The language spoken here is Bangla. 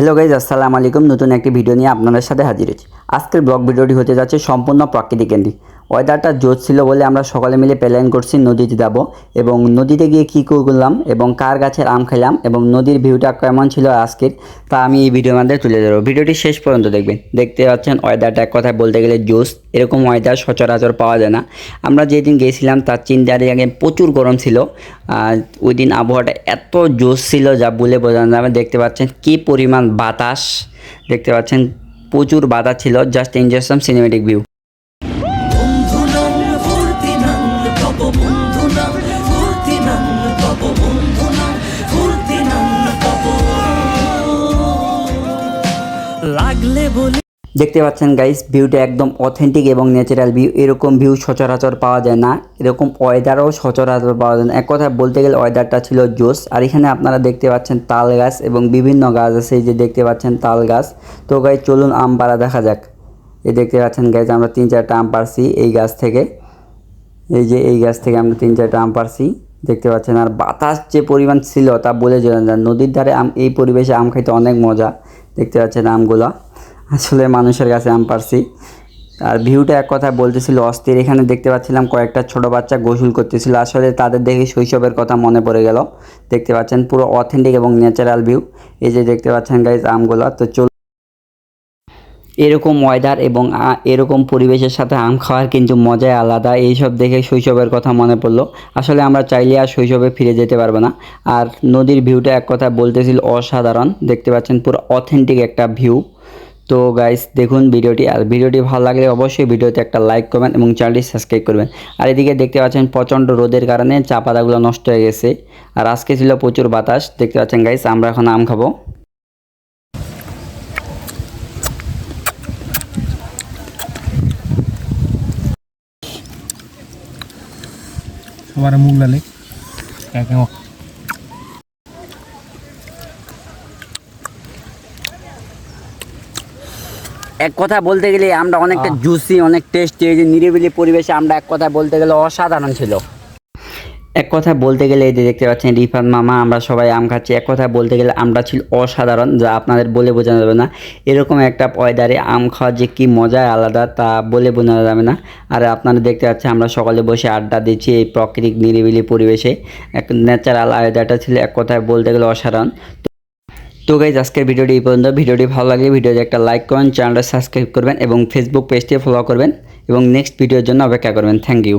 হ্যালো গাইজ, আসসালামু আলাইকুম। নতুন একটি ভিডিও নিয়ে আপনাদের সাথে হাজির হয়েছি। আজকের ব্লগ ভিডিওটি হতে যাচ্ছে সম্পূর্ণ প্রাকৃতিক কেন্দ্রিক। ওয়েদারটা জোর ছিল বলে আমরা সকালে মিলে প্ল্যান করছি নদীতে যাব, এবং নদীতে গিয়ে কী করলাম এবং কার গাছের আম খেলাম এবং নদীর ভিউটা কেমন ছিল আজকের, তা আমি এই ভিডিওর মধ্যে তুলে ধরবো। ভিডিওটি শেষ পর্যন্ত দেখবেন। দেখতে পাচ্ছেন ওয়েদারটা এক কথায় বলতে গেলে জোস। এরকম ওয়েদার সচরাচর পাওয়া যায় না। আমরা যেদিন গিয়েছিলাম তার 3 দিন আগে প্রচুর গরম ছিল। ওই দিন আবহাওয়াটা এত জোস ছিল যা বলে বোঝানো যাবে। দেখতে পাচ্ছেন কী পরিমাণ বাতাস, দেখতে পাচ্ছেন প্রচুর বাতাস ছিল। জাস্ট এনজয় সাম সিনেমেটিক ভিউ। দেখতে পাচ্ছেন গাইস, ভিউটা একদম অথেন্টিক এবং ন্যাচারাল ভিউ। এরকম ভিউ সচরাচর পাওয়া যায় না, এরকম ওয়েদারও সচরাচর পাওয়া যায় না। এক কথায় বলতে গেলে ওয়েদারটা ছিল জোস। আর এখানে আপনারা দেখতে পাচ্ছেন তাল গাছ এবং বিভিন্ন গাছ আছে, এই যে দেখতে পাচ্ছেন তাল গাছ। তো গাইস চলুন আম পাড়া দেখা যাক। এই দেখতে পাচ্ছেন গাইস, আমরা 3-4টা আম পাড়ছি এই গাছ থেকে। এই যে এই গাছ থেকে আমরা 3-4টা আম পাড়ছি, দেখতে পাচ্ছেন। আর বাতাস যে পরিমাণ ছিল তা বলে জানা যায়। নদীর ধারে এই পরিবেশে আম খাইতে অনেক মজা। দেখতে পাচ্ছেন আমগুলা আসলে মানুষের কাছে আম পারছি। আর ভিউটা এক কথা বলতেছিল অস্থির। এখানে দেখতে পাচ্ছিলাম কয়েকটা ছোট বাচ্চা গোসল করতেছিল, আসলে তাদের দেখে শৈশবের কথা মনে পড়ে গেল। দেখতে পাচ্ছেন পুরো অথেন্টিক এবং ন্যাচারাল ভিউ। এই যে দেখতে পাচ্ছেন গাইজ আমগুলা। তো এরকম ওয়েদার এবং এরকম পরিবেশের সাথে আম খাওয়ার কিন্তু মজাই আলাদা। এইসব দেখে শৈশবের কথা মনে পড়লো। আসলে আমরা চাইলে আর শৈশবে ফিরে যেতে পারবো না। আর নদীর ভিউটা এক কথা বলতেছিল অসাধারণ। দেখতে পাচ্ছেন পুরো অথেন্টিক একটা ভিউ। তো গাইস দেখুন ভিডিওটি, আর ভিডিওটি ভালো লাগলে অবশ্যই ভিডিওতে একটা লাইক করবেন এবং চ্যানেলটি সাবস্ক্রাইব করবেন। আর এদিকে দেখতে পাচ্ছেন প্রচণ্ড রোদের কারণে চা পাতাগুলো নষ্ট হয়ে গেছে। আর আজকে ছিল প্রচুর বাতাস। দেখতে পাচ্ছেন গাইস, আমরা এখন আম খাবো। সবার মুখ লালে এক কথা বলতে গেলে আমরা অনেকটা জুসি, অনেক টেস্টি। এই যে নিরিবিলি পরিবেশে আমরা এক কথা বলতে গেলে অসাধারণ ছিল। এক কথা বলতে গেলে এই যে দেখতে পাচ্ছেন রিফাত মামা, আমরা সবাই আম খাচ্ছি। এক কথা বলতে গেলে আমরা ছিল অসাধারণ, যা আপনাদের বলে বোঝানো যাবে না। এরকম একটা ওয়েদারে আম খাওয়া যে কী মজা আলাদা তা বলে বোঝানো যাবে না। আর আপনারা দেখতে পাচ্ছেন আমরা সকালে বসে আড্ডা দিচ্ছি এই প্রাকৃতিক নিরিবিলি পরিবেশে। এক ন্যাচারাল ওয়েদারটা ছিল এক কথায় বলতে গেলে অসাধারণ। তো গাইজ আজকের ভিডিওটি এই পর্যন্ত। ভিডিওটি ভালো লাগলে ভিডিওতে একটা লাইক করবেন, চ্যানেলটা সাবস্ক্রাইব করবেন এবং ফেসবুক পেজটি ফলো করবেন এবং নেক্সট ভিডিওর জন্য অপেক্ষা করবেন। Thank you.